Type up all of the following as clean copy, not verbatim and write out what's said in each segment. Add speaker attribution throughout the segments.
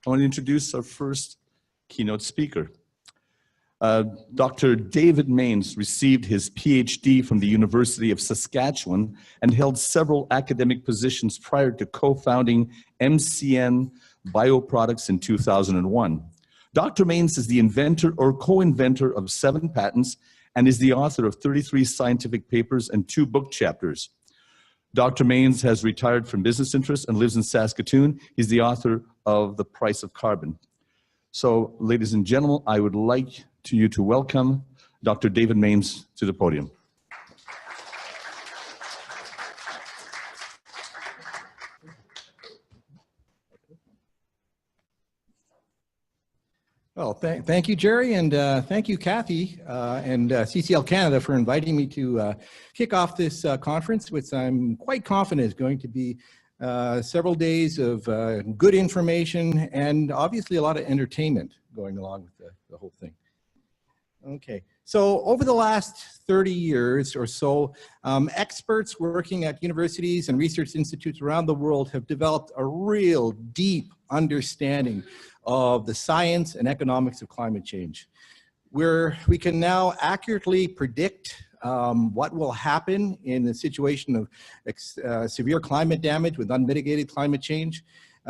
Speaker 1: I want to introduce our first keynote speaker. Dr. David Maenz received his Ph.D. from the University of Saskatchewan and held several academic positions prior to co-founding MCN BioProducts in 2001. Dr. Maenz is the inventor or co-inventor of 7 patents and is the author of 33 scientific papers and 2 book chapters. Dr. Maenz has retired from business interests and lives in Saskatoon. He's the author of The Price of Carbon. So, ladies and gentlemen, I would like you to welcome Dr. David Maenz to the podium.
Speaker 2: Well, thank you, Jerry, and thank you, Kathy, and CCL Canada for inviting me to kick off this conference, which I'm quite confident is going to be several days of good information and obviously a lot of entertainment going along with the whole thing. Okay, so over the last 30 years or so, experts working at universities and research institutes around the world have developed a real deep understanding of the science and economics of climate change, where we can now accurately predict what will happen in the situation of severe climate damage with unmitigated climate change.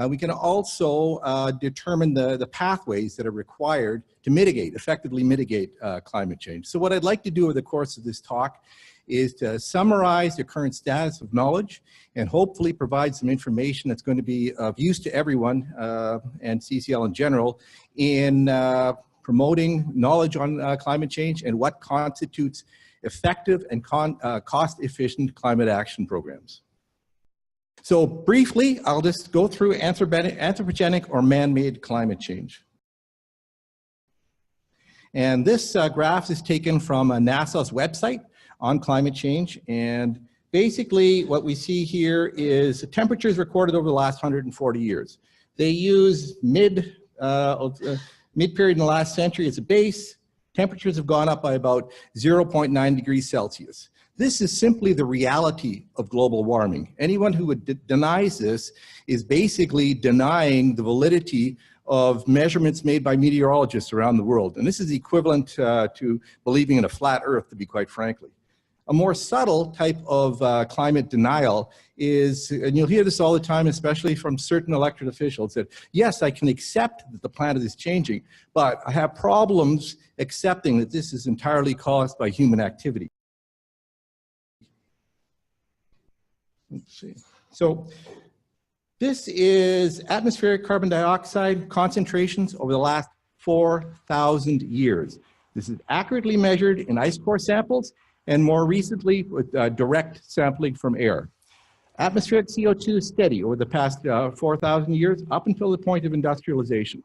Speaker 2: We can also determine the pathways that are required to effectively mitigate climate change. So what I'd like to do over the course of this talk is to summarize the current status of knowledge and hopefully provide some information that's going to be of use to everyone and CCL in general in promoting knowledge on climate change and what constitutes effective and cost-efficient climate action programs. So briefly, I'll just go through anthropogenic or man-made climate change. And this graph is taken from NASA's website on climate change. And basically what we see here is temperatures recorded over the last 140 years. They use mid-period in the last century as a base. Temperatures have gone up by about 0.9 degrees Celsius. This is simply the reality of global warming. Anyone who denies this is basically denying the validity of measurements made by meteorologists around the world. And this is equivalent to believing in a flat Earth, to be quite frankly. A more subtle type of climate denial is, and you'll hear this all the time, especially from certain elected officials, that yes, I can accept that the planet is changing, but I have problems accepting that this is entirely caused by human activity. Let's see. So this is atmospheric carbon dioxide concentrations over the last 4,000 years. This is accurately measured in ice core samples and more recently with direct sampling from air. Atmospheric CO2 is steady over the past 4,000 years up until the point of industrialization.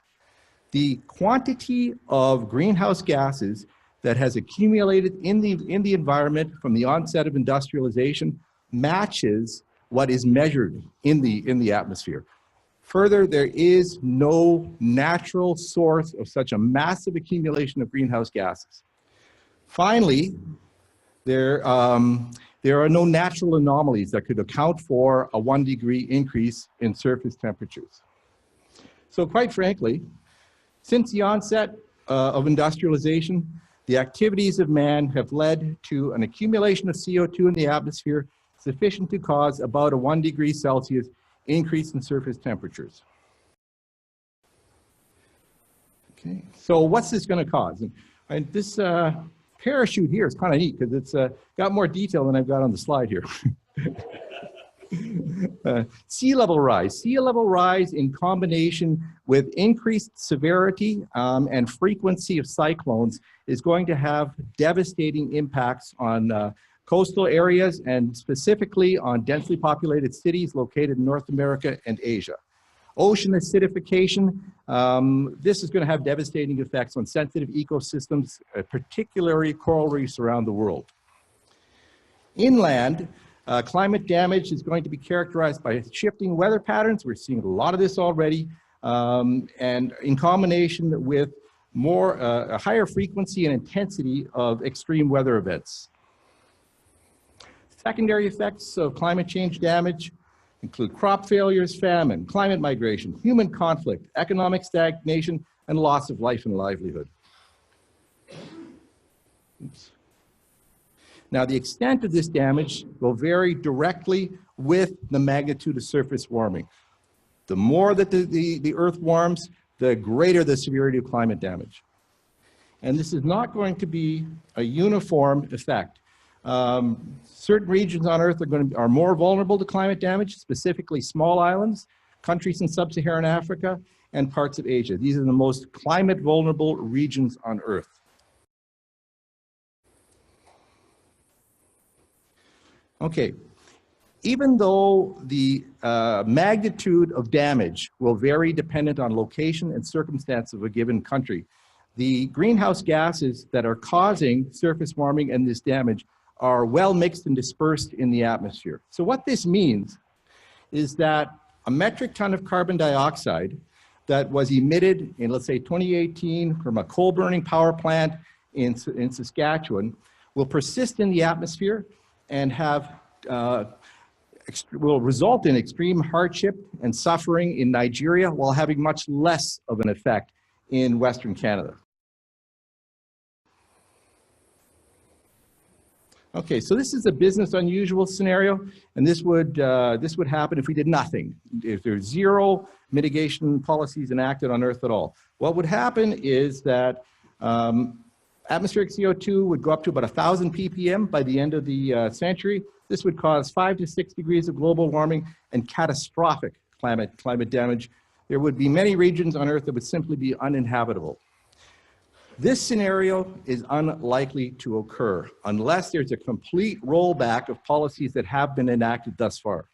Speaker 2: The quantity of greenhouse gases that has accumulated in the environment from the onset of industrialization matches what is measured in the atmosphere. Further, there is no natural source of such a massive accumulation of greenhouse gases. Finally, there are no natural anomalies that could account for a 1 degree increase in surface temperatures. So quite frankly, since the onset of industrialization, the activities of man have led to an accumulation of CO2 in the atmosphere sufficient to cause about a 1 degree Celsius increase in surface temperatures. Okay, so what's this going to cause? And this parachute here is kind of neat because it's got more detail than I've got on the slide here. Sea level rise. Sea level rise in combination with increased severity and frequency of cyclones is going to have devastating impacts on coastal areas and specifically on densely populated cities located in North America and Asia. Ocean acidification, this is going to have devastating effects on sensitive ecosystems, particularly coral reefs around the world. Inland, climate damage is going to be characterized by shifting weather patterns. We're seeing a lot of this already, and in combination with a higher frequency and intensity of extreme weather events. Secondary effects of climate change damage, include crop failures, famine, climate migration, human conflict, economic stagnation, and loss of life and livelihood. Oops. Now, the extent of this damage will vary directly with the magnitude of surface warming. The more that the Earth warms, the greater the severity of climate damage. And this is not going to be a uniform effect. Certain regions on Earth are more vulnerable to climate damage, specifically small islands, countries in sub-Saharan Africa, and parts of Asia. These are the most climate vulnerable regions on Earth. Okay, even though the magnitude of damage will vary dependent on location and circumstance of a given country, the greenhouse gases that are causing surface warming and this damage are well mixed and dispersed in the atmosphere. So what this means is that a metric ton of carbon dioxide that was emitted in, let's say, 2018 from a coal-burning power plant in Saskatchewan will persist in the atmosphere and will result in extreme hardship and suffering in Nigeria while having much less of an effect in Western Canada. Okay, so this is a business unusual scenario, and this would happen if we did nothing, if there's zero mitigation policies enacted on Earth at all. What would happen is that atmospheric CO2 would go up to about 1,000 ppm by the end of the century. This would cause 5 to 6 degrees of global warming and catastrophic climate damage. There would be many regions on Earth that would simply be uninhabitable. This scenario is unlikely to occur unless there's a complete rollback of policies that have been enacted thus far.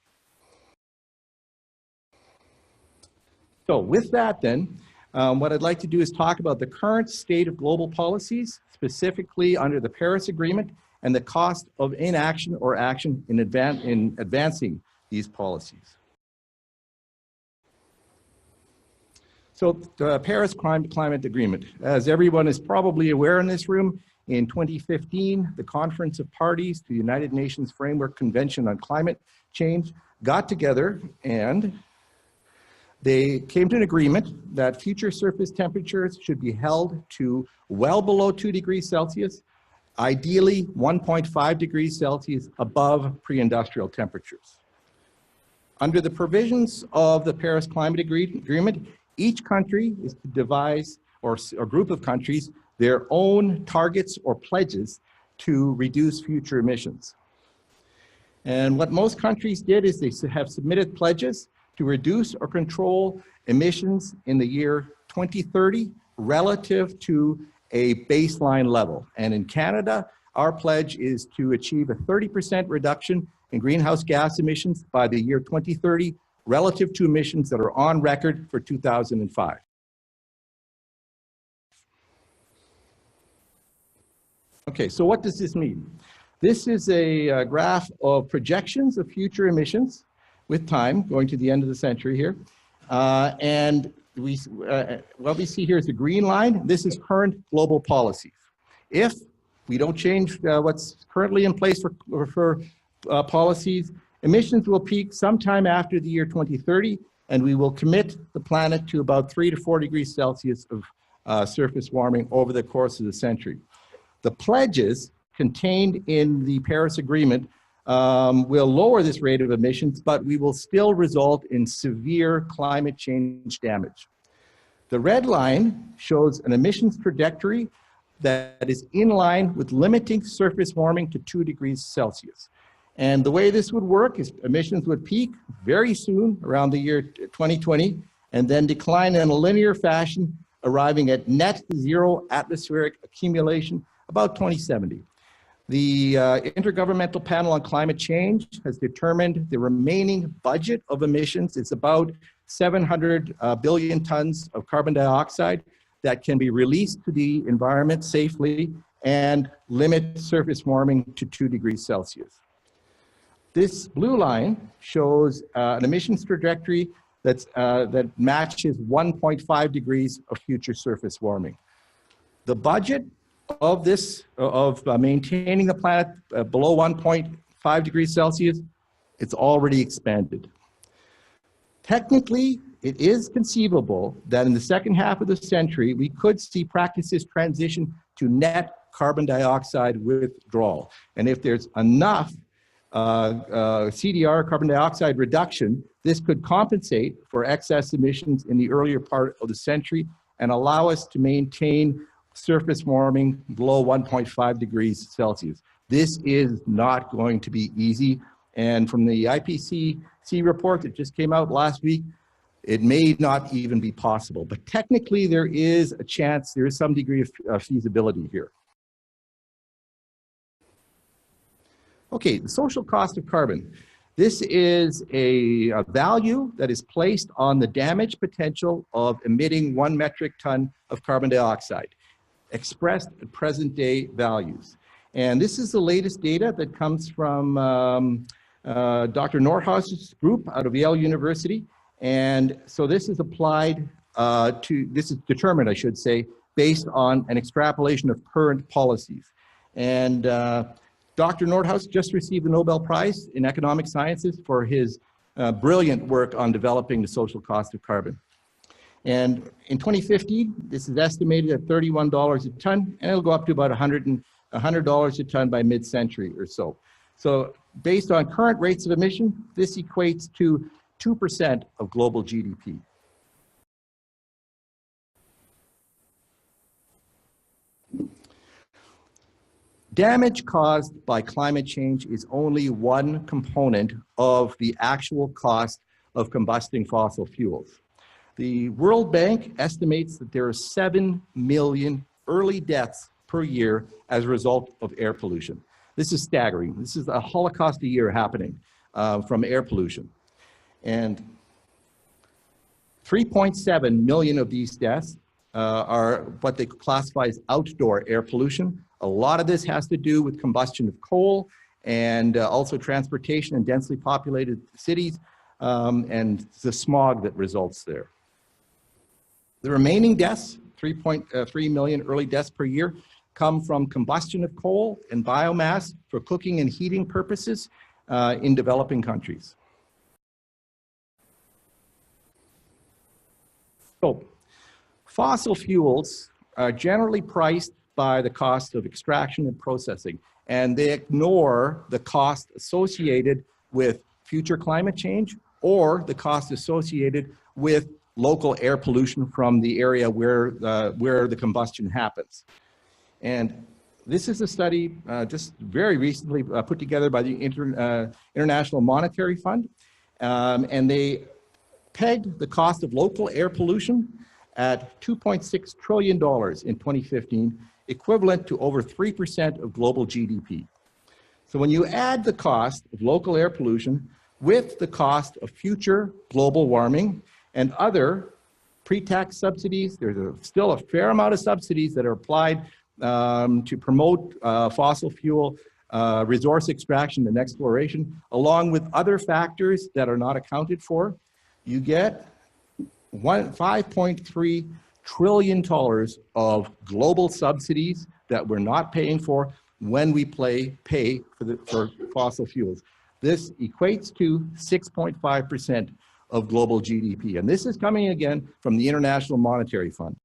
Speaker 2: So with that then, what I'd like to do is talk about the current state of global policies, specifically under the Paris Agreement, and the cost of inaction or action in advancing these policies. So the Paris Climate Agreement, as everyone is probably aware in this room, in 2015, the Conference of Parties to the United Nations Framework Convention on Climate Change got together and they came to an agreement that future surface temperatures should be held to well below 2 degrees Celsius, ideally 1.5 degrees Celsius above pre-industrial temperatures. Under the provisions of the Paris Climate Agreement, each country is to devise, or a group of countries, their own targets or pledges to reduce future emissions. And what most countries did is they have submitted pledges to reduce or control emissions in the year 2030 relative to a baseline level. And in Canada, our pledge is to achieve a 30% reduction in greenhouse gas emissions by the year 2030 relative to emissions that are on record for 2005. Okay, so what does this mean? This is a graph of projections of future emissions with time going to the end of the century here. And what we see here is the green line. This is current global policies. If we don't change what's currently in place for policies, emissions will peak sometime after the year 2030, and we will commit the planet to about 3 to 4 degrees Celsius of surface warming over the course of the century. The pledges contained in the Paris Agreement will lower this rate of emissions, but we will still result in severe climate change damage. The red line shows an emissions trajectory that is in line with limiting surface warming to 2 degrees Celsius. And the way this would work is emissions would peak very soon, around the year 2020, and then decline in a linear fashion, arriving at net zero atmospheric accumulation about 2070. The Intergovernmental Panel on Climate Change has determined the remaining budget of emissions is about 700 billion tons of carbon dioxide that can be released to the environment safely and limit surface warming to 2 degrees Celsius. This blue line shows an emissions trajectory that matches 1.5 degrees of future surface warming. The budget of this, maintaining the planet below 1.5 degrees Celsius, it's already expanded. Technically, it is conceivable that in the second half of the century, we could see practices transition to net carbon dioxide withdrawal. And if there's enough CDR, carbon dioxide reduction, this could compensate for excess emissions in the earlier part of the century and allow us to maintain surface warming below 1.5 degrees Celsius. This is not going to be easy. And from the IPCC report that just came out last week, it may not even be possible. But technically, there is a chance, there is some degree of feasibility here. Okay, the social cost of carbon. This is a value that is placed on the damage potential of emitting 1 metric ton of carbon dioxide, expressed at present day values. And this is the latest data that comes from Dr. Nordhaus's group out of Yale University. And so this is applied this is determined, I should say, based on an extrapolation of current policies. And Dr. Nordhaus just received the Nobel Prize in Economic Sciences for his brilliant work on developing the social cost of carbon. And in 2050, this is estimated at $31 a ton, and it'll go up to about $100 a ton by mid-century or so. So based on current rates of emission, this equates to 2% of global GDP. Damage caused by climate change is only one component of the actual cost of combusting fossil fuels. The World Bank estimates that there are 7 million early deaths per year as a result of air pollution. This is staggering. This is a Holocaust a year happening from air pollution. And 3.7 million of these deaths are what they classify as outdoor air pollution. A lot of this has to do with combustion of coal and also transportation in densely populated cities and the smog that results there. The remaining deaths, 3.3 million early deaths per year, come from combustion of coal and biomass for cooking and heating purposes in developing countries. So, fossil fuels are generally priced by the cost of extraction and processing, and they ignore the cost associated with future climate change or the cost associated with local air pollution from the area where the combustion happens. And this is a study just very recently put together by the International Monetary Fund, and they pegged the cost of local air pollution at $2.6 trillion in 2015, equivalent to over 3% of global GDP. So when you add the cost of local air pollution with the cost of future global warming and other pre-tax subsidies, there's still a fair amount of subsidies that are applied to promote fossil fuel resource extraction and exploration, along with other factors that are not accounted for, you get $5.3 trillion of global subsidies that we're not paying for when we pay for fossil fuels. This equates to 6.5% of global GDP. And this is coming again from the International Monetary Fund.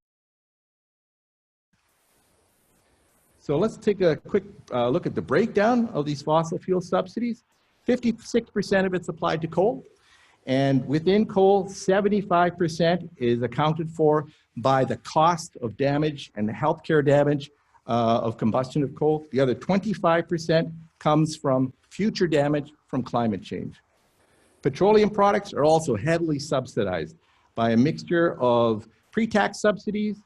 Speaker 2: So let's take a quick look at the breakdown of these fossil fuel subsidies. 56% of it's applied to coal. And within coal, 75% is accounted for by the cost of damage and the healthcare damage of combustion of coal. The other 25% comes from future damage from climate change. Petroleum products are also heavily subsidized by a mixture of pre-tax subsidies,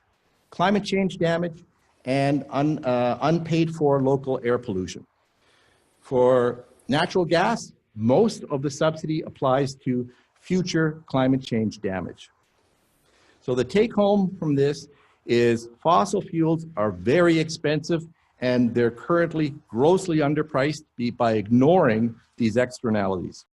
Speaker 2: climate change damage, and unpaid for local air pollution. For natural gas, most of the subsidy applies to future climate change damage. So the take home from this is fossil fuels are very expensive and they're currently grossly underpriced by ignoring these externalities.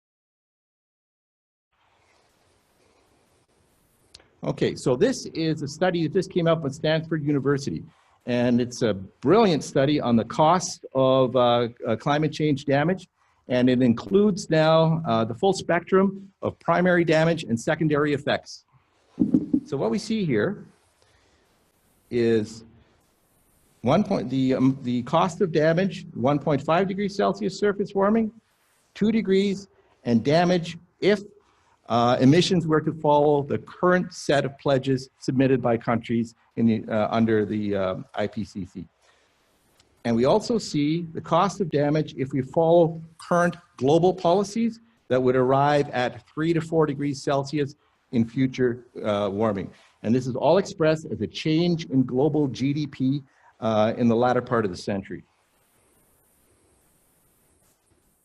Speaker 2: Okay, so this is a study that just came up at Stanford University, and it's a brilliant study on the cost of climate change damage. And it includes now the full spectrum of primary damage and secondary effects. So what we see here is the cost of damage, 1.5 degrees Celsius surface warming, 2 degrees, and damage if emissions were to follow the current set of pledges submitted by countries under the IPCC. And we also see the cost of damage if we follow current global policies that would arrive at 3 to 4 degrees Celsius in future warming. And this is all expressed as a change in global GDP in the latter part of the century.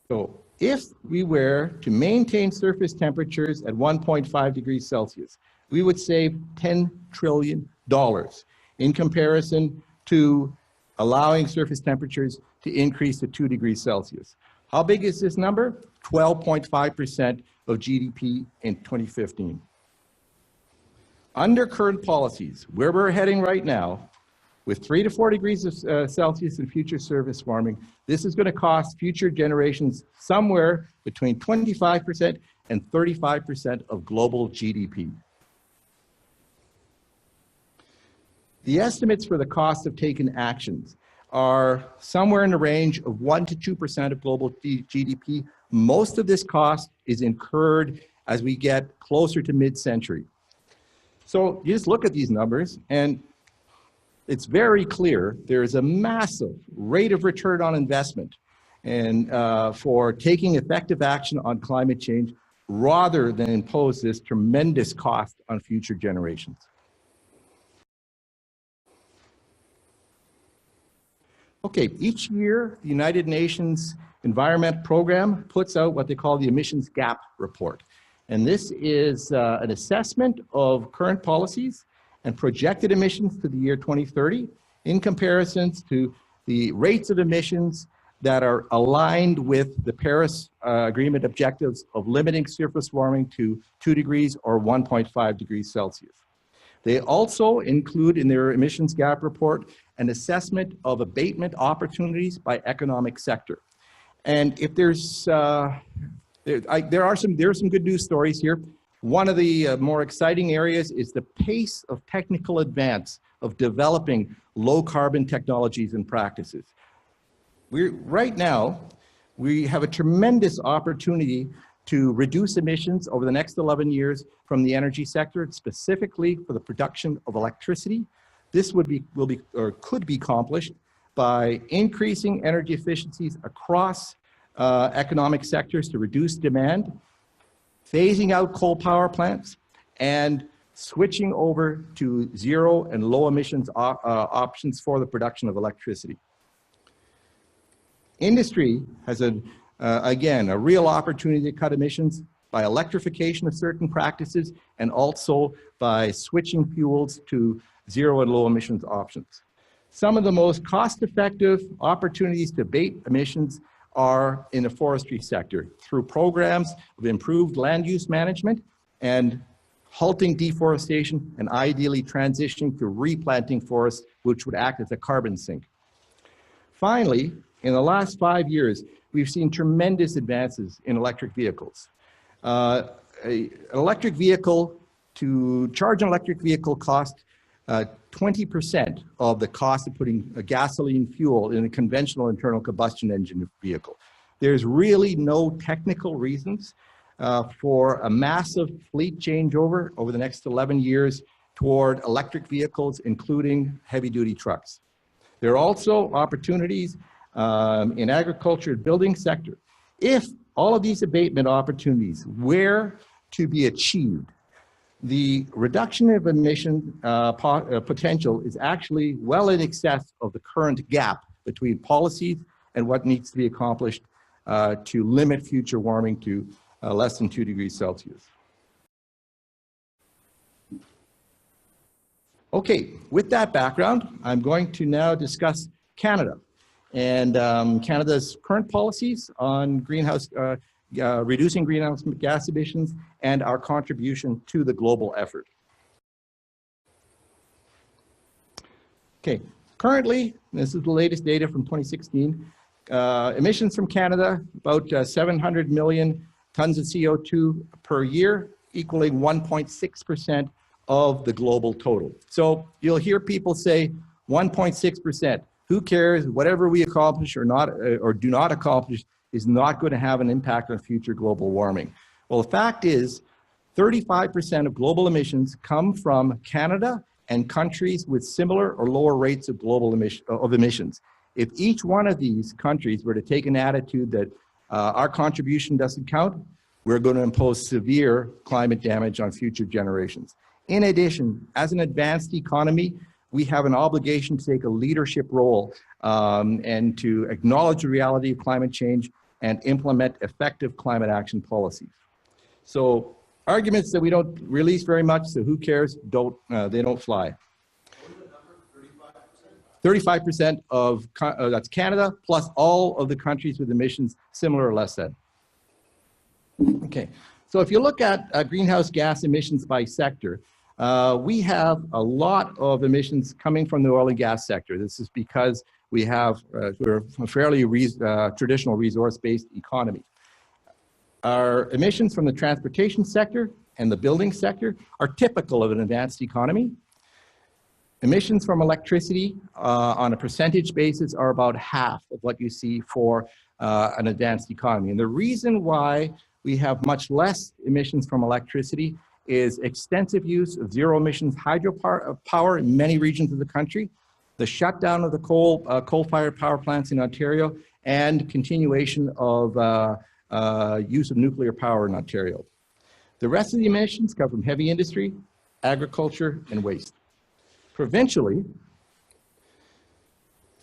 Speaker 2: So if we were to maintain surface temperatures at 1.5 degrees Celsius, we would save $10 trillion in comparison to allowing surface temperatures to increase to 2 degrees Celsius. How big is this number? 12.5% of GDP in 2015. Under current policies, where we're heading right now, with 3 to 4 degrees of Celsius in future surface warming, this is going to cost future generations somewhere between 25% and 35% of global GDP. The estimates for the cost of taking actions are somewhere in the range of 1 to 2% of global GDP. Most of this cost is incurred as we get closer to mid-century. So you just look at these numbers and it's very clear there is a massive rate of return on investment and for taking effective action on climate change rather than impose this tremendous cost on future generations. Okay, each year the United Nations Environment Program puts out what they call the Emissions Gap Report. And this is an assessment of current policies and projected emissions to the year 2030 in comparison to the rates of emissions that are aligned with the Paris Agreement objectives of limiting surface warming to 2 degrees or 1.5 degrees Celsius. They also include in their emissions gap report an assessment of abatement opportunities by economic sector. And if there's, there are some good news stories here. One of the more exciting areas is the pace of technical advance of developing low carbon technologies and practices. Right now, we have a tremendous opportunity to reduce emissions over the next 11 years from the energy sector, specifically for the production of electricity. This could be accomplished by increasing energy efficiencies across economic sectors to reduce demand, phasing out coal power plants, and switching over to zero and low emissions options for the production of electricity. Industry has, again, a real opportunity to cut emissions by electrification of certain practices and also by switching fuels to zero and low emissions options. Some of the most cost-effective opportunities to abate emissions are in the forestry sector through programs of improved land use management and halting deforestation and ideally transitioning to replanting forests, which would act as a carbon sink. Finally, in the last 5 years, we've seen tremendous advances in electric vehicles. To charge an electric vehicle costs 20% of the cost of putting a gasoline fuel in a conventional internal combustion engine vehicle. There's really no technical reasons for a massive fleet changeover over the next 11 years toward electric vehicles, including heavy-duty trucks. There are also opportunities in agriculture and building sector. If all of these abatement opportunities were to be achieved, the reduction of emission potential is actually well in excess of the current gap between policies and what needs to be accomplished to limit future warming to less than 2 degrees Celsius. Okay, with that background, I'm going to now discuss Canada and Canada's current policies on reducing greenhouse gas emissions and our contribution to the global effort. Okay, currently, this is the latest data from 2016, Emissions from Canada, about 700 million tons of CO2 per year, equaling 1.6% of the global total. So you'll hear people say 1.6%. Who cares? Whatever we accomplish or not, or do not accomplish is not going to have an impact on future global warming. Well, the fact is 35% of global emissions come from Canada and countries with similar or lower rates of global emissions. If each one of these countries were to take an attitude that our contribution doesn't count, we're going to impose severe climate damage on future generations. In addition, as an advanced economy, we have an obligation to take a leadership role and to acknowledge the reality of climate change and implement effective climate action policies. So arguments that we don't release very much, so who cares, they don't fly. 35% of, that's Canada, plus all of the countries with emissions similar or less than. Okay, so if you look at greenhouse gas emissions by sector, we have a lot of emissions coming from the oil and gas sector. This is because we have, we're a fairly traditional resource-based economy. Our emissions from the transportation sector and the building sector are typical of an advanced economy. Emissions from electricity on a percentage basis are about half of what you see for an advanced economy. And the reason why we have much less emissions from electricity is extensive use of zero emissions hydropower in many regions of the country, the shutdown of the coal-fired power plants in Ontario, and continuation of use of nuclear power in Ontario. The rest of the emissions come from heavy industry, agriculture, and waste. Provincially,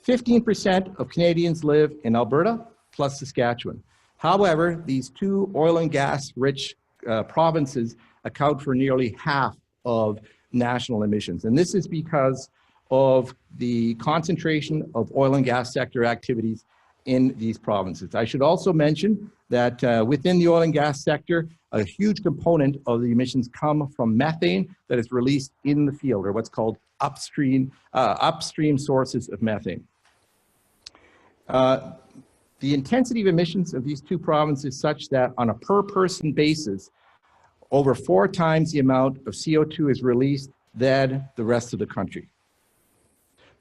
Speaker 2: 15% of Canadians live in Alberta plus Saskatchewan. However, these two oil and gas rich provinces account for nearly half of national emissions. And this is because of the concentration of oil and gas sector activities in these provinces. I should also mention that within the oil and gas sector, a huge component of the emissions come from methane that is released in the field, or what's called upstream sources of methane. The intensity of emissions of these two provinces is such that on a per person basis, over 4 times the amount of CO2 is released than the rest of the country.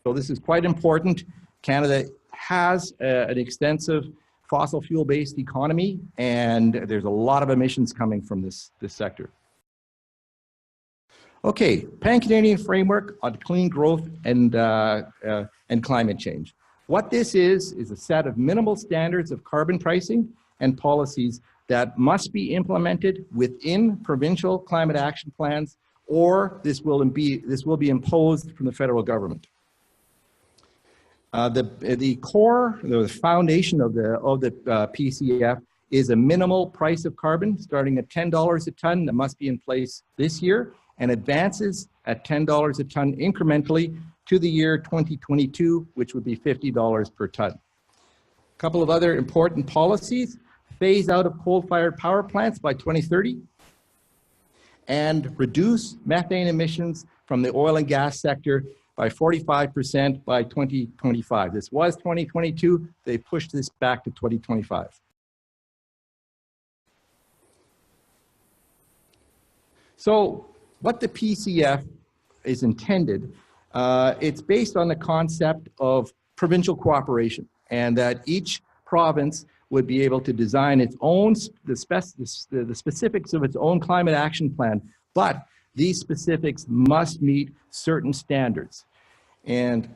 Speaker 2: So this is quite important. Canada has an extensive fossil fuel-based economy, and there's a lot of emissions coming from this sector. Okay, Pan-Canadian Framework on Clean Growth and Climate Change. What this is a set of minimal standards of carbon pricing and policies that must be implemented within provincial climate action plans, or this will be imposed from the federal government. The core, the foundation of the PCF is a minimal price of carbon starting at $10 a ton that must be in place this year, and advances at $10 a ton incrementally to the year 2022, which would be $50 per ton. A couple of other important policies: phase out of coal-fired power plants by 2030, and reduce methane emissions from the oil and gas sector by 45% by 2025. This was 2022, they pushed this back to 2025. So what the PCF is intended, it's based on the concept of provincial cooperation, and that each province would be able to design its own, the specifics of its own climate action plan, but these specifics must meet certain standards. And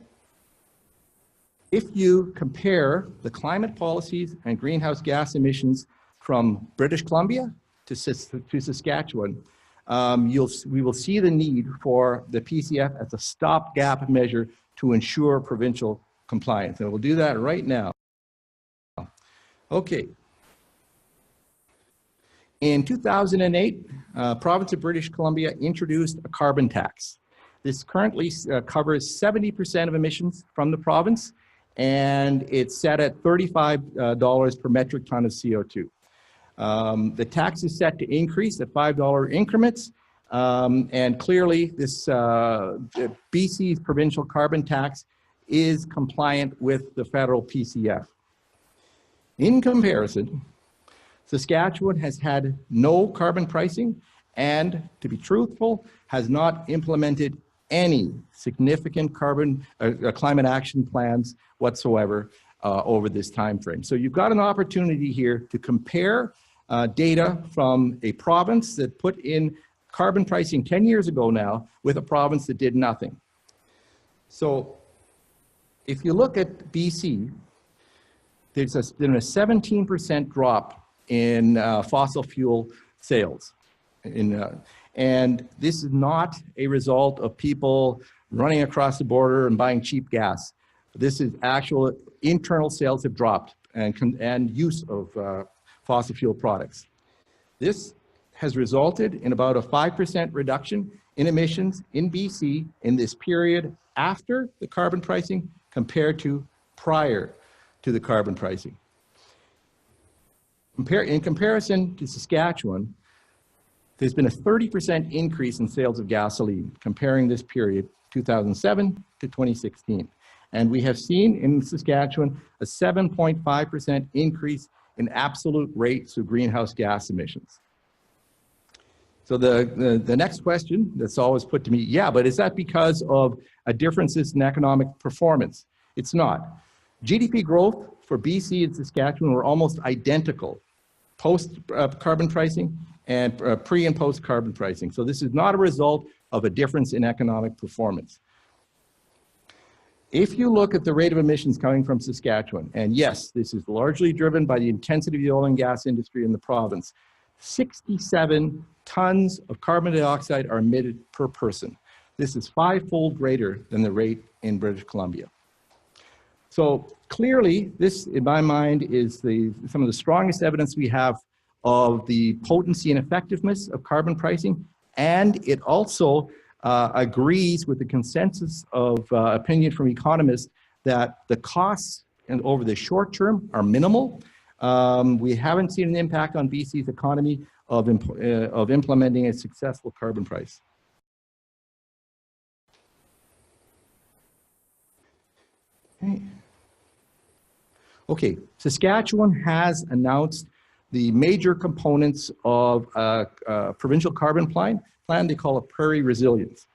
Speaker 2: if you compare the climate policies and greenhouse gas emissions from British Columbia to Saskatchewan, we will see the need for the PCF as a stopgap measure to ensure provincial compliance. And we'll do that right now. Okay. In 2008, province of British Columbia introduced a carbon tax. This currently covers 70% of emissions from the province, and it's set at $35 per metric ton of CO2. The tax is set to increase at $5 increments, and clearly this BC's provincial carbon tax is compliant with the federal PCF. In comparison, Saskatchewan has had no carbon pricing and, to be truthful, has not implemented any significant climate action plans whatsoever over this time frame. So you've got an opportunity here to compare data from a province that put in carbon pricing 10 years ago now with a province that did nothing. So if you look at BC, there's been a 17% drop in fossil fuel sales. And this is not a result of people running across the border and buying cheap gas. This is actual internal sales have dropped and use of fossil fuel products. This has resulted in about a 5% reduction in emissions in BC in this period after the carbon pricing compared to prior to the carbon pricing. In comparison to Saskatchewan, there's been a 30% increase in sales of gasoline comparing this period, 2007 to 2016. And we have seen in Saskatchewan a 7.5% increase in absolute rates of greenhouse gas emissions. So the next question that's always put to me, yeah, but is that because of differences in economic performance? It's not. GDP growth for BC and Saskatchewan were almost identical post carbon pricing and pre and post carbon pricing. So this is not a result of a difference in economic performance. If you look at the rate of emissions coming from Saskatchewan, and yes, this is largely driven by the intensity of the oil and gas industry in the province, 67 tons of carbon dioxide are emitted per person. This is 5-fold greater than the rate in British Columbia. So clearly, this, in my mind, is some of the strongest evidence we have of the potency and effectiveness of carbon pricing, and it also agrees with the consensus of opinion from economists that the costs over the short term are minimal. We haven't seen an impact on BC's economy of implementing a successful carbon price. Okay, Saskatchewan has announced the major components of a provincial carbon plan. They call it Prairie Resilience.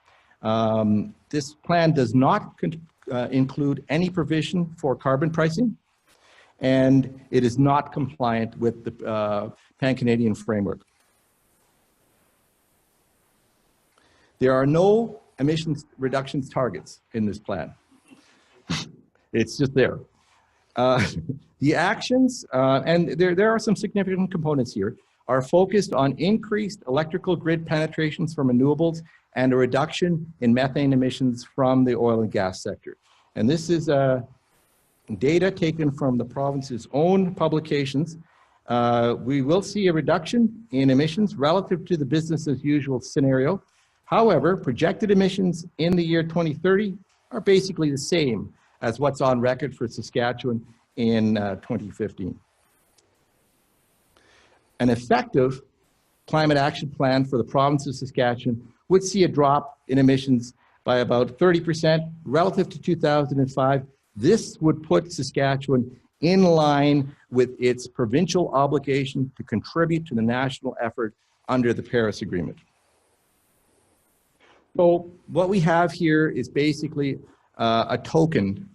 Speaker 2: This plan does not include any provision for carbon pricing, and it is not compliant with the Pan-Canadian framework. There are no emissions reductions targets in this plan. It's just there. The actions, and there are some significant components here, are focused on increased electrical grid penetrations from renewables and a reduction in methane emissions from the oil and gas sector. And this is data taken from the province's own publications. We will see a reduction in emissions relative to the business as usual scenario. However, projected emissions in the year 2030 are basically the same as what's on record for Saskatchewan in 2015. An effective climate action plan for the province of Saskatchewan would see a drop in emissions by about 30% relative to 2005. This would put Saskatchewan in line with its provincial obligation to contribute to the national effort under the Paris Agreement. So what we have here is basically a token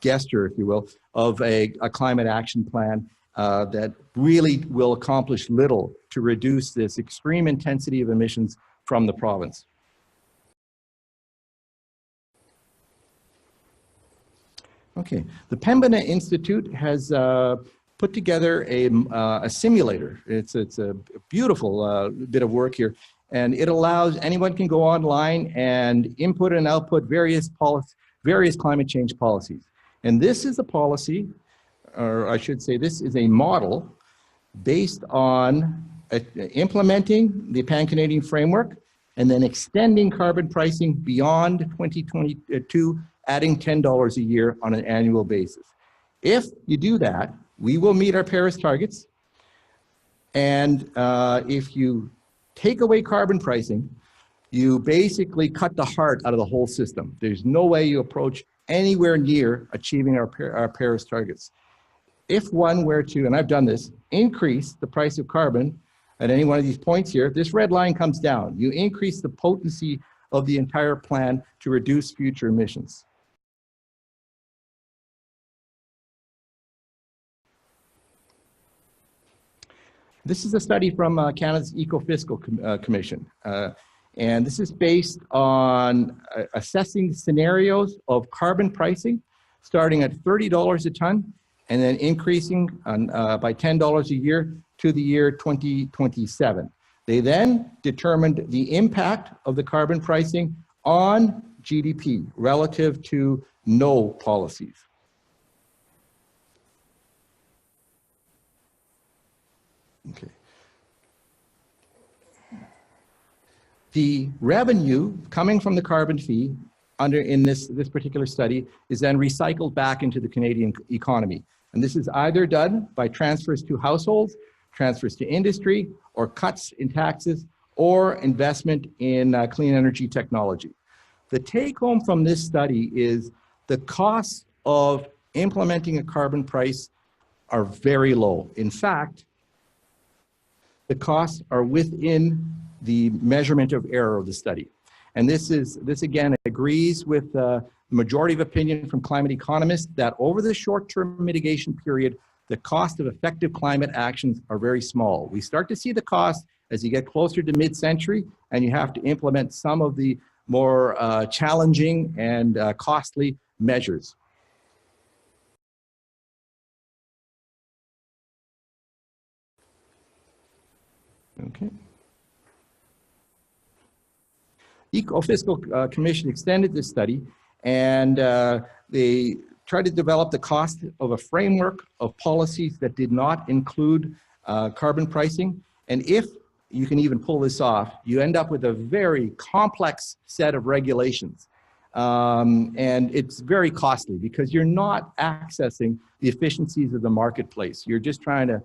Speaker 2: gesture, if you will, of a climate action plan that really will accomplish little to reduce this extreme intensity of emissions from the province. Okay, the Pembina Institute has put together a simulator. It's a beautiful bit of work here, and it allows anyone can go online and input and output various climate change policies. And this is a policy, or I should say this is a model based on implementing the Pan-Canadian framework and then extending carbon pricing beyond 2022, adding $10 a year on an annual basis. If you do that, we will meet our Paris targets. And if you take away carbon pricing, you basically cut the heart out of the whole system. There's no way you approach anywhere near achieving our Paris targets. if one were to, and I've done this, increase the price of carbon at any one of these points here, this red line comes down. You increase the potency of the entire plan to reduce future emissions. This is a study from Canada's Fiscal Commission. And this is based on assessing scenarios of carbon pricing, starting at $30 a ton, and then increasing by $10 a year to the year 2027. They then determined the impact of the carbon pricing on GDP relative to no policies. Okay. The revenue coming from the carbon fee in this particular study is then recycled back into the Canadian economy. And this is either done by transfers to households, transfers to industry, or cuts in taxes, or investment in clean energy technology. The take home from this study is the costs of implementing a carbon price are very low. In fact, the costs are within the measurement of error of the study. And this again agrees with the majority of opinion from climate economists that over the short-term mitigation period, the cost of effective climate actions are very small. We start to see the cost as you get closer to mid-century and you have to implement some of the more challenging and costly measures. Okay. Fiscal Commission extended this study, and they tried to develop the cost of a framework of policies that did not include carbon pricing. And if you can even pull this off, you end up with a very complex set of regulations. And it's very costly because you're not accessing the efficiencies of the marketplace. You're just trying to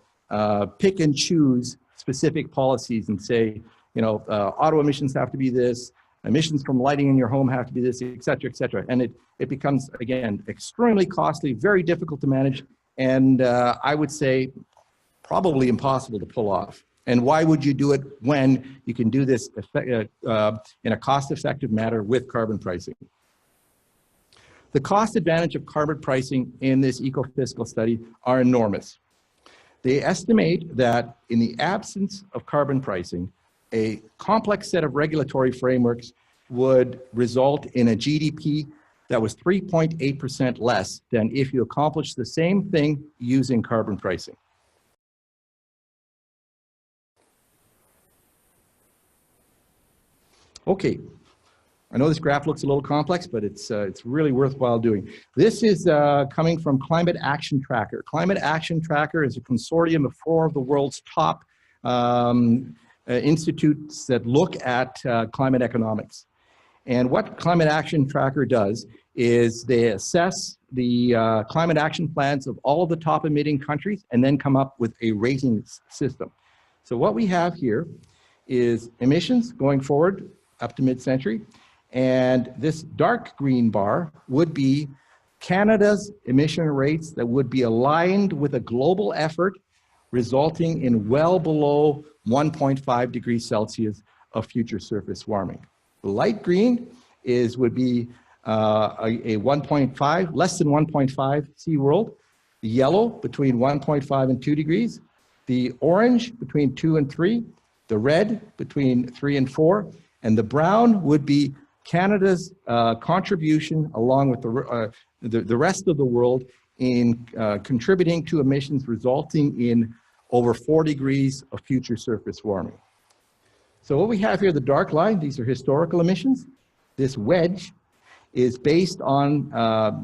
Speaker 2: pick and choose specific policies and say, you know, auto emissions have to be this, emissions from lighting in your home have to be this, et cetera, et cetera. And it becomes, again, extremely costly, very difficult to manage, and I would say probably impossible to pull off. And why would you do it when you can do this in a cost-effective manner with carbon pricing? The cost advantage of carbon pricing in this eco-fiscal study are enormous. They estimate that in the absence of carbon pricing, a complex set of regulatory frameworks would result in a GDP that was 3.8% less than if you accomplished the same thing using carbon pricing. Okay, I know this graph looks a little complex, but it's really worthwhile doing. This is coming from Climate Action Tracker. Climate Action Tracker is a consortium of 4 of the world's top institutes that look at climate economics. And what Climate Action Tracker does is they assess the climate action plans of all of the top emitting countries and then come up with a rating system. So what we have here is emissions going forward up to mid-century, and this dark green bar would be Canada's emission rates that would be aligned with a global effort resulting in well below 1.5 degrees Celsius of future surface warming. The light green would be a 1.5, less than 1.5 C world. The yellow between 1.5 and 2 degrees. The orange between 2 and 3. The red between 3 and 4. And the brown would be Canada's contribution along with the rest of the world in contributing to emissions resulting in over 4 degrees of future surface warming. So what we have here, the dark line, these are historical emissions. This wedge is based on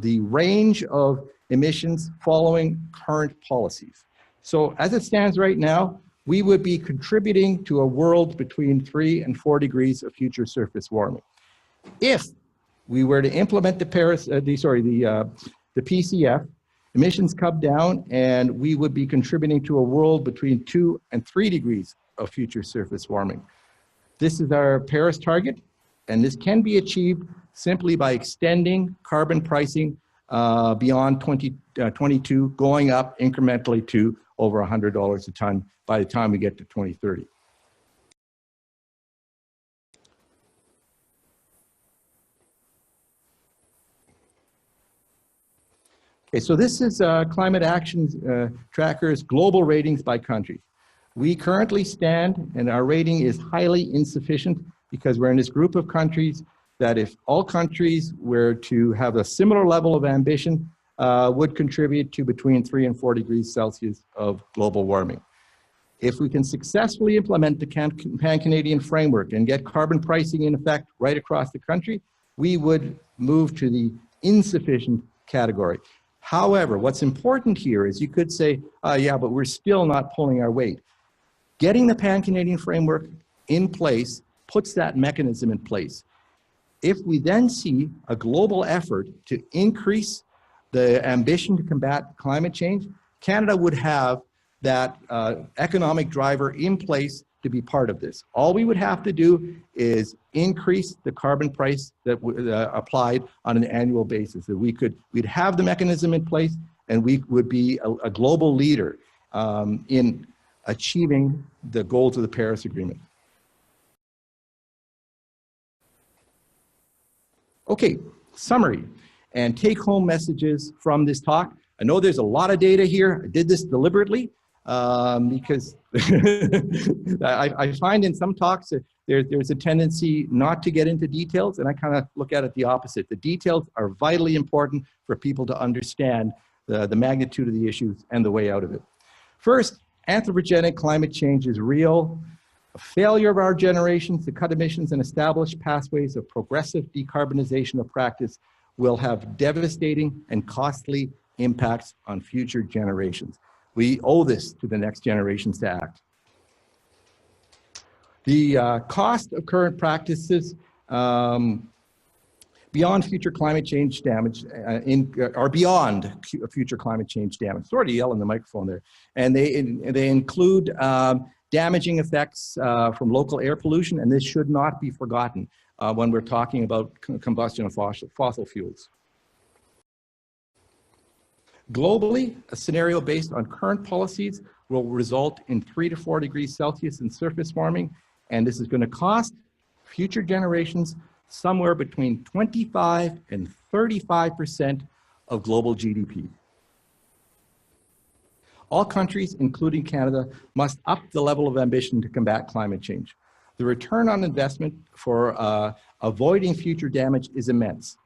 Speaker 2: the range of emissions following current policies. So as it stands right now, we would be contributing to a world between 3 and 4 degrees of future surface warming. If we were to implement the PCF, emissions come down and we would be contributing to a world between 2 and 3 degrees of future surface warming. This is our Paris target, and this can be achieved simply by extending carbon pricing beyond 2022, going up incrementally to over $100 a ton by the time we get to 2030. Okay, so this is Climate Action Tracker's global ratings by country. We currently stand, and our rating is highly insufficient because we're in this group of countries that if all countries were to have a similar level of ambition, would contribute to between 3 and 4 degrees Celsius of global warming. If we can successfully implement the Pan-Canadian framework and get carbon pricing in effect right across the country, we would move to the insufficient category. However, what's important here is you could say, yeah, but we're still not pulling our weight. Getting the Pan-Canadian framework in place puts that mechanism in place. If we then see a global effort to increase the ambition to combat climate change, Canada would have that economic driver in place to be part of this. All we would have to do is increase the carbon price that applied on an annual basis. That we'd have the mechanism in place, and we would be a global leader in achieving the goals of the Paris Agreement. Okay, summary and take-home messages from this talk. I know there's a lot of data here. I did this deliberately because I find in some talks that there's a tendency not to get into details, and I kind of look at it the opposite. The details are vitally important for people to understand the magnitude of the issues and the way out of it. First, anthropogenic climate change is real. A failure of our generation to cut emissions and establish pathways of progressive decarbonization of practice will have devastating and costly impacts on future generations. We owe this to the next generations to act. The cost of current practices beyond future climate change damage, or beyond future climate change damage. Sorry to yell in the microphone there. And they include damaging effects from local air pollution, and this should not be forgotten when we're talking about combustion of fossil fuels. Globally, a scenario based on current policies will result in 3 to 4 degrees Celsius in surface warming, and this is going to cost future generations somewhere between 25 and 35% of global GDP. All countries, including Canada, must up the level of ambition to combat climate change. The return on investment for avoiding future damage is immense,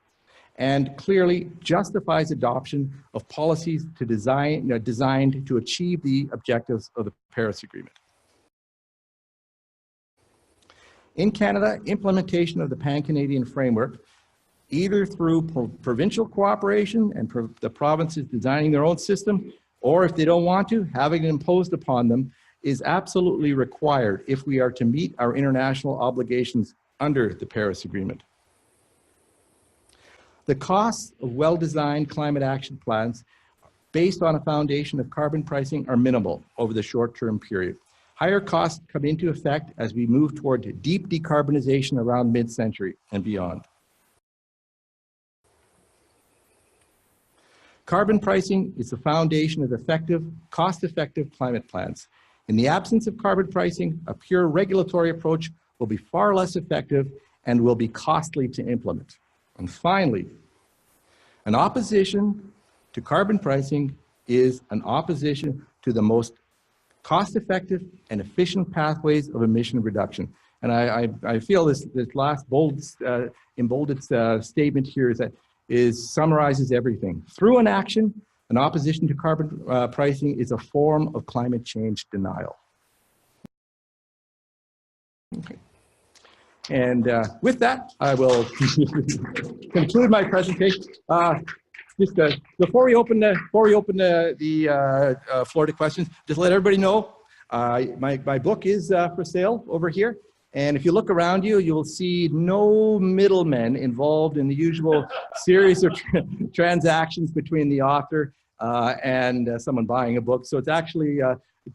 Speaker 2: and clearly justifies adoption of policies to designed to achieve the objectives of the Paris Agreement. In Canada, implementation of the Pan-Canadian framework, either through provincial cooperation and the provinces designing their own system, or if they don't want to, having it imposed upon them, is absolutely required if we are to meet our international obligations under the Paris Agreement. The costs of well-designed climate action plans based on a foundation of carbon pricing are minimal over the short-term period. Higher costs come into effect as we move toward deep decarbonization around mid-century and beyond. Carbon pricing is the foundation of effective, cost-effective climate plans. In the absence of carbon pricing, a pure regulatory approach will be far less effective and will be costly to implement. And finally, an opposition to carbon pricing is an opposition to the most cost-effective and efficient pathways of emission reduction. And I feel this last emboldened statement here summarizes everything. Through inaction, an opposition to carbon pricing is a form of climate change denial. Okay. And with that, I will conclude my presentation. Just before we open the floor to questions, just let everybody know my book is for sale over here. And if you look around you, you will see no middlemen involved in the usual series of transactions between the author and someone buying a book. So it's actually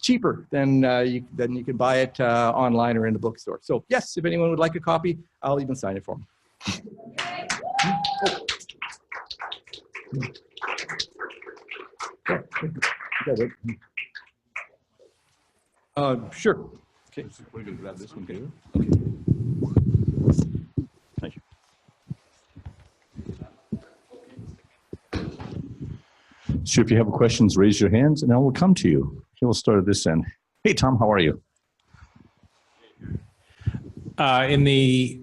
Speaker 2: cheaper than you can buy it online or in the bookstore. So yes, if anyone would like a copy, I'll even sign it for them. Sure.
Speaker 1: Okay, we're going to grab this one here. Thank you. So if you have questions, raise your hands and I will come to you. Okay, we'll start at this end. Hey, Tom, how are you?
Speaker 3: In the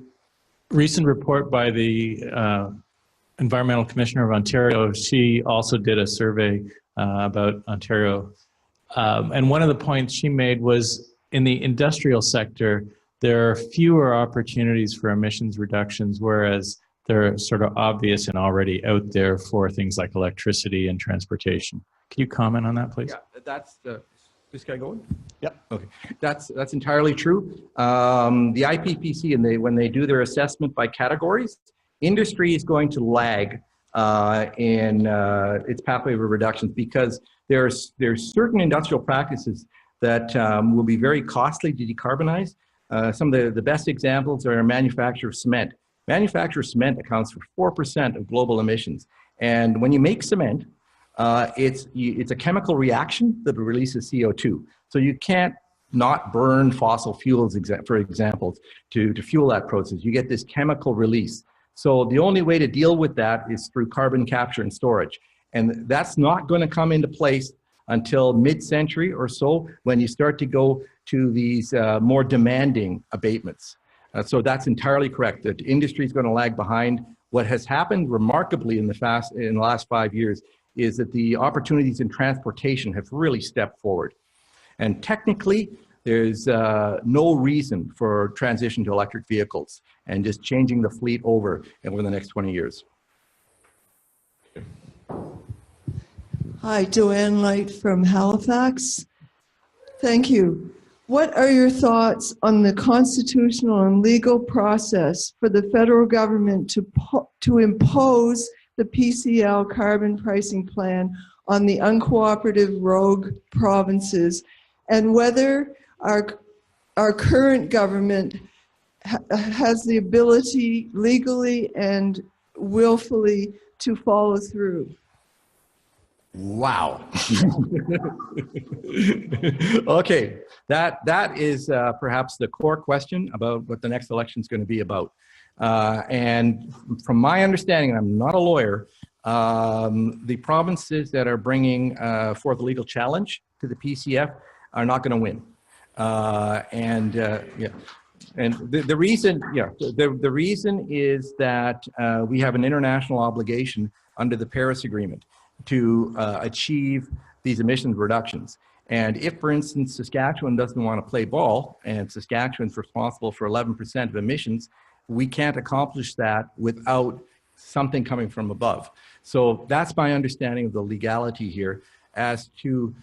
Speaker 3: recent report by the Environmental Commissioner of Ontario, she also did a survey about Ontario. And one of the points she made was in the industrial sector, there are fewer opportunities for emissions reductions, whereas they're sort of obvious and already out there for things like electricity and transportation. Can you comment on that, please?
Speaker 2: Yeah, that's this guy going?
Speaker 1: Yep.
Speaker 2: Okay, that's entirely true. The IPPC, and when they do their assessment by categories, industry is going to lag in its pathway of reductions because there's certain industrial practices that will be very costly to decarbonize. Some of the best examples are manufacture of cement. Manufacture of cement accounts for 4% of global emissions. And when you make cement, it's a chemical reaction that releases CO2. So you can't not burn fossil fuels, for example, to fuel that process. You get this chemical release. So the only way to deal with that is through carbon capture and storage. And that's not going to come into place until mid-century or so when you start to go to these more demanding abatements. So that's entirely correct. The industry is going to lag behind. What has happened remarkably in the last 5 years is that the opportunities in transportation have really stepped forward. And technically, there's no reason for transition to electric vehicles and just changing the fleet over the next 20 years.
Speaker 4: Hi, Joanne Light from Halifax. Thank you. What are your thoughts on the constitutional and legal process for the federal government to impose the PCL carbon pricing plan on the uncooperative rogue provinces, and whether our current government has the ability legally and willfully to follow through?
Speaker 2: Wow. Okay, that is perhaps the core question about what the next election is going to be about. And from my understanding, and I'm not a lawyer, the provinces that are bringing forth a legal challenge to the PCF are not going to win. And the reason is that we have an international obligation under the Paris Agreement to achieve these emissions reductions. And if, for instance, Saskatchewan doesn't want to play ball, and Saskatchewan's responsible for 11% of emissions, we can't accomplish that without something coming from above. So that's my understanding of the legality here. As to,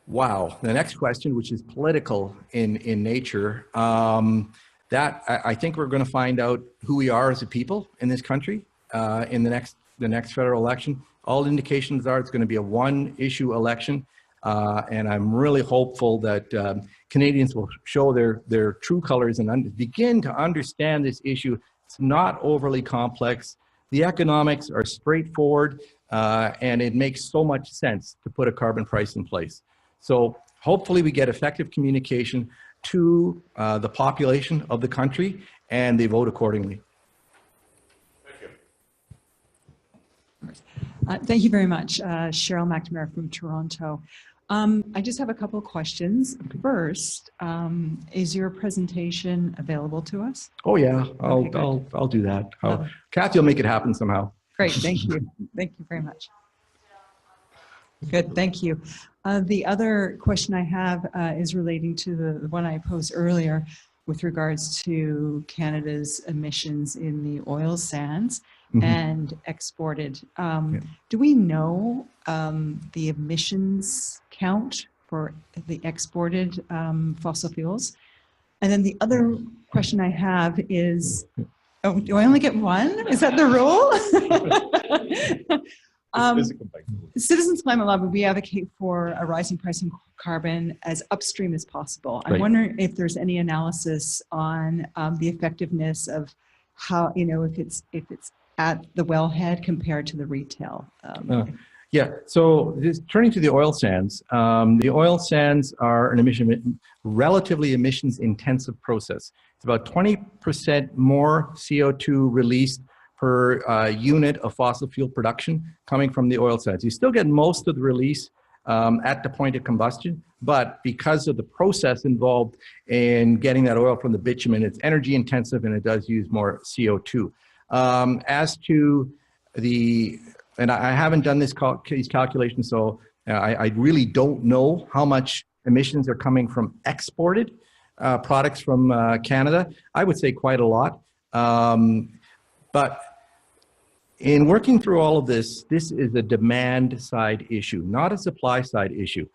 Speaker 2: wow, the next question, which is political in nature, that I think we're going to find out who we are as a people in this country in the next federal election. All indications are it's going to be a one-issue election, and I'm really hopeful that Canadians will show their true colors and begin to understand this issue. It's not overly complex. The economics are straightforward, and it makes so much sense to put a carbon price in place. So hopefully we get effective communication to the population of the country, and they vote accordingly.
Speaker 5: Thank you very much. Cheryl McNamara from Toronto. I just have a couple of questions. First, is your presentation available to us?
Speaker 2: Oh yeah, I'll do that. Kathy will make it happen somehow.
Speaker 5: Great, thank you. Thank you very much. Good, thank you. The other question I have is relating to the one I posed earlier with regards to Canada's emissions in the oil sands and exported. Do we know the emissions count for the exported fossil fuels? And then the other question I have is, oh, do I only get one? Is that the rule? Citizens Climate Lobby, we advocate for a rising price in carbon as upstream as possible. I'm wondering if there's any analysis on the effectiveness of how, if it's at the wellhead compared to the retail?
Speaker 2: Yeah, so turning to the oil sands are an relatively emissions intensive process. It's about 20% more CO2 released per unit of fossil fuel production coming from the oil sands. You still get most of the release at the point of combustion, but because of the process involved in getting that oil from the bitumen, it's energy intensive and it does use more CO2. As to and I haven't done these calculations, so I really don't know how much emissions are coming from exported products from Canada. I would say quite a lot. But in working through all of this, this is a demand side issue, not a supply side issue.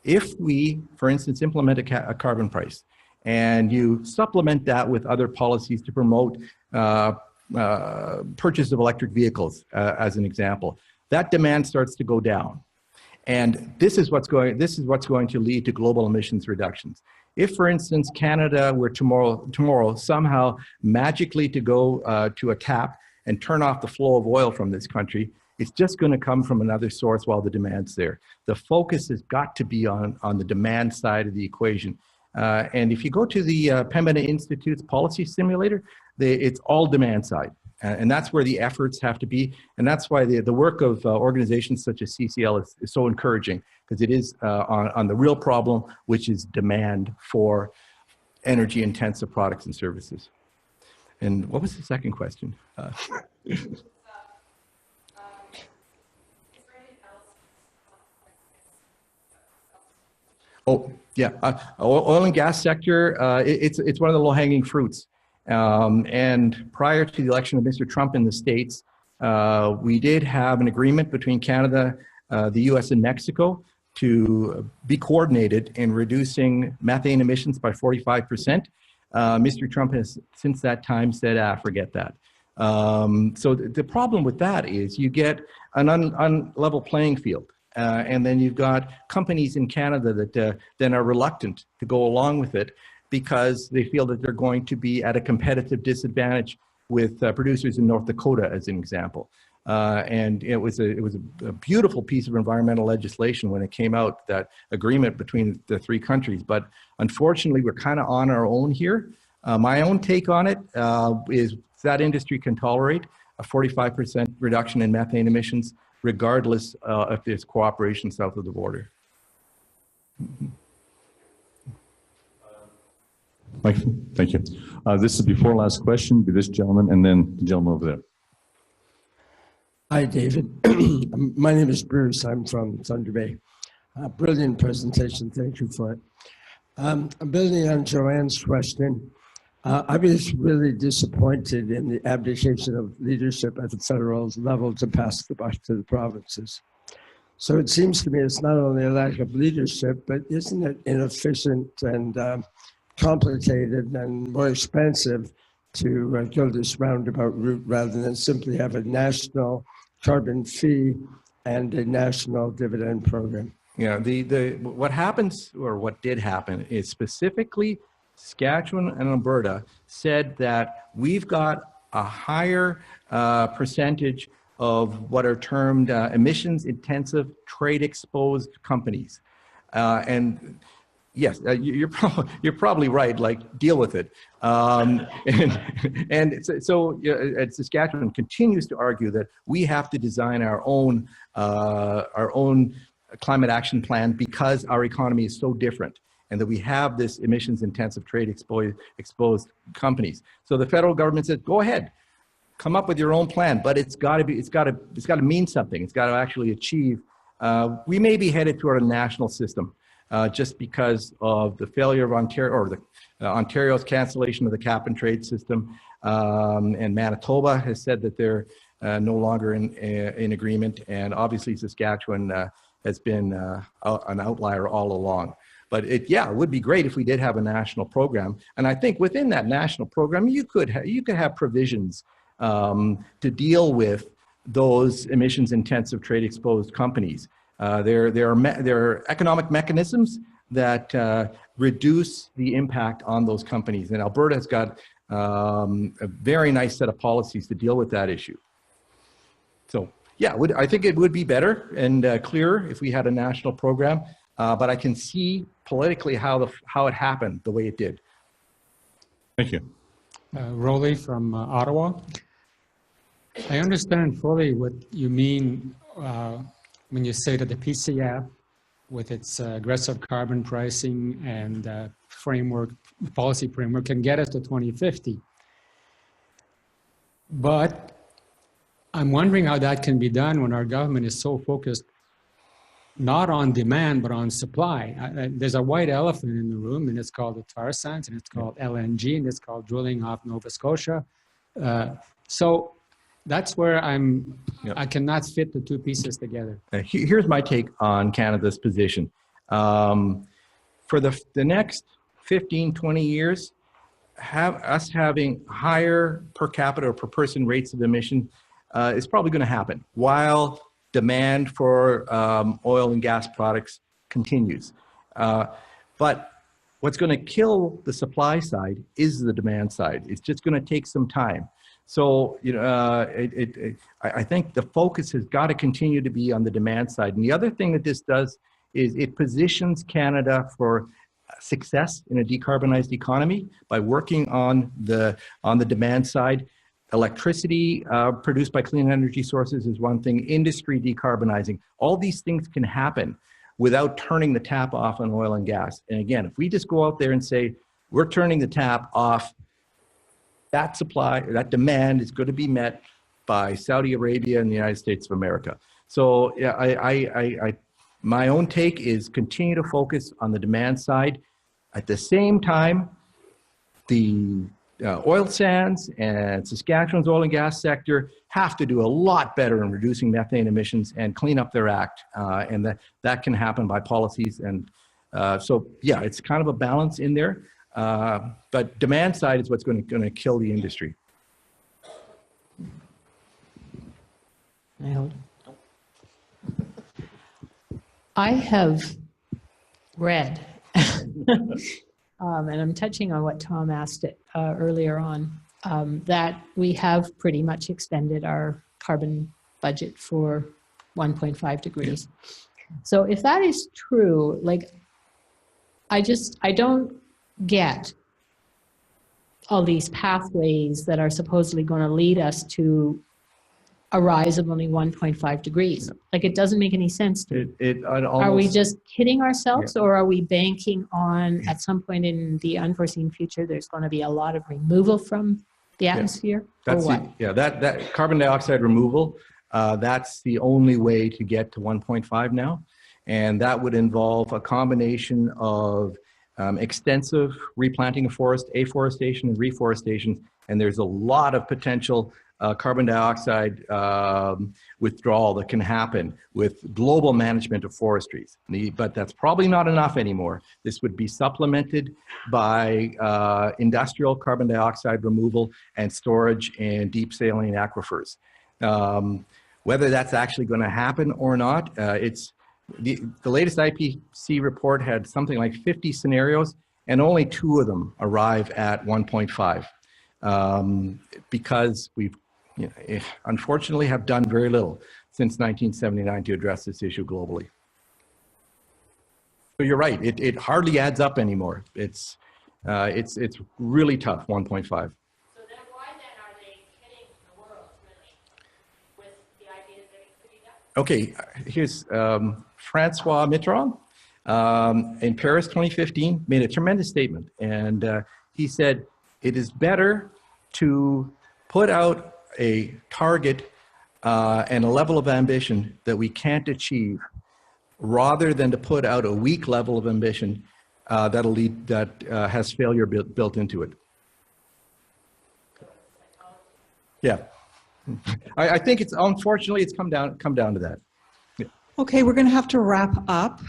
Speaker 2: If we, for instance, implement a carbon price and you supplement that with other policies to promote purchase of electric vehicles, as an example, that demand starts to go down. And this is what's going to lead to global emissions reductions. If, for instance, Canada were tomorrow somehow magically to go to a cap and turn off the flow of oil from this country, it's just going to come from another source while the demand's there. The focus has got to be on the demand side of the equation. And if you go to the Pembina Institute's policy simulator, it's all demand side. And that's where the efforts have to be. And that's why the work of organizations such as CCL is so encouraging, because it is on the real problem, which is demand for energy intensive products and services. And what was the second question? Oh, yeah, oil and gas sector, it's one of the low-hanging fruits. And prior to the election of Mr. Trump in the States, we did have an agreement between Canada, the US and Mexico to be coordinated in reducing methane emissions by 45%. Mr. Trump has since that time said, forget that. So the problem with that is you get an unlevel playing field. And then you've got companies in Canada that then are reluctant to go along with it because they feel that they're going to be at a competitive disadvantage with producers in North Dakota, as an example. And it was a beautiful piece of environmental legislation when it came out, that agreement between the three countries. But unfortunately, we're kind of on our own here. My own take on it is that industry can tolerate a 45% reduction in methane emissions, regardless if there's cooperation south of the border.
Speaker 1: Mike, thank you. This is before last question, be this gentleman and then the gentleman over there.
Speaker 6: Hi, David. My name is Bruce. I'm from Thunder Bay. Brilliant presentation. Thank you for it. I'm building on Joanne's question. I was really disappointed in the abdication of leadership at the federal level to pass the buck to the provinces. So it seems to me it's not only a lack of leadership, but isn't it inefficient and complicated and more expensive to go this roundabout route rather than simply have a national carbon fee and a national dividend program?
Speaker 2: Yeah, what happens, or what did happen, is specifically Saskatchewan and Alberta said that we've got a higher percentage of what are termed emissions intensive trade exposed companies. And yes, you're probably right, like deal with it. And so Saskatchewan continues to argue that we have to design our own climate action plan because our economy is so different, and that we have this emissions intensive trade exposed companies. So the federal government says, go ahead, come up with your own plan, but it's got to mean something. It's got to actually achieve. We may be headed toward a national system just because of the failure of Ontario, or Ontario's cancellation of the cap and trade system, and Manitoba has said that they're no longer in agreement, and obviously Saskatchewan has been an outlier all along. But it would be great if we did have a national program. And I think within that national program, you could have provisions to deal with those emissions intensive trade exposed companies. There are economic mechanisms that reduce the impact on those companies. And Alberta has got a very nice set of policies to deal with that issue. So yeah, I think it would be better and clearer if we had a national program, but I can see politically how it happened the way it did.
Speaker 1: Thank you.
Speaker 7: Rolly from Ottawa. I understand fully what you mean when you say that the PCF, with its aggressive carbon pricing and policy framework, can get us to 2050. But I'm wondering how that can be done when our government is so focused not on demand, but on supply. There's a white elephant in the room, and it's called the tar sands, and it's called LNG, and it's called drilling off Nova Scotia. So that's where I cannot fit the two pieces together.
Speaker 2: Here's my take on Canada's position. For the next 15, 20 years, having higher per capita or per person rates of emission is probably going to happen while demand for oil and gas products continues. But what's going to kill the supply side is the demand side. It's just going to take some time. So, I think the focus has got to continue to be on the demand side. And the other thing that this does is it positions Canada for success in a decarbonized economy by working on the demand side. Electricity produced by clean energy sources is one thing, industry decarbonizing. All these things can happen without turning the tap off on oil and gas. And again, if we just go out there and say, we're turning the tap off, that supply, or that demand is going to be met by Saudi Arabia and the United States of America. So yeah, my own take is continue to focus on the demand side. At the same time, the oil sands and Saskatchewan's oil and gas sector have to do a lot better in reducing methane emissions and clean up their act. And that can happen by policies. And so, yeah, it's kind of a balance in there. But demand side is what's going to kill the industry.
Speaker 8: I have read, and I'm touching on what Tom asked it earlier on, that we have pretty much extended our carbon budget for 1.5 degrees. So if that is true, like, I don't get all these pathways that are supposedly going to lead us to a rise of only 1.5 degrees. Like, it doesn't make any sense to me. Are we just kidding ourselves, or are we banking on at some point in the unforeseen future there's going to be a lot of removal from the atmosphere?
Speaker 2: That's
Speaker 8: or what?
Speaker 2: That carbon dioxide removal, that's the only way to get to 1.5 now. And that would involve a combination of extensive replanting of forest, afforestation, and reforestation. And there's a lot of potential carbon dioxide withdrawal that can happen with global management of forestries. But that's probably not enough anymore. This would be supplemented by industrial carbon dioxide removal and storage in deep saline aquifers. Whether that's actually going to happen or not, the latest IPCC report had something like 50 scenarios, and only 2 of them arrive at 1.5 because we've unfortunately have done very little since 1979 to address this issue globally. So you're right, it hardly adds up anymore. It's really tough, 1.5.
Speaker 8: So then why then are they kidding the world, really, with the idea that it could be done?
Speaker 2: Okay, here's Francois Mitterrand in Paris 2015 made a tremendous statement, and he said it is better to put out a target and a level of ambition that we can't achieve, rather than to put out a weak level of ambition that has failure built into it. Yeah, I think it's unfortunately it's come down to that. Yeah.
Speaker 5: Okay, we're going to have to wrap up.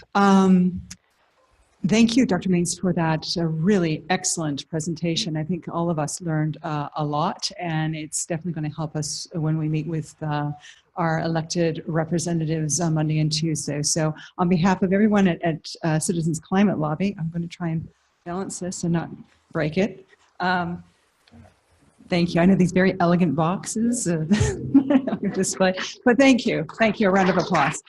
Speaker 5: Thank you, Dr. Maenz, for that really excellent presentation. I think all of us learned a lot, and it's definitely going to help us when we meet with our elected representatives on Monday and Tuesday. So on behalf of everyone at Citizens Climate Lobby, I'm going to try and balance this and not break it. Thank you. I know these very elegant boxes display, but thank you. Thank you. A round of applause.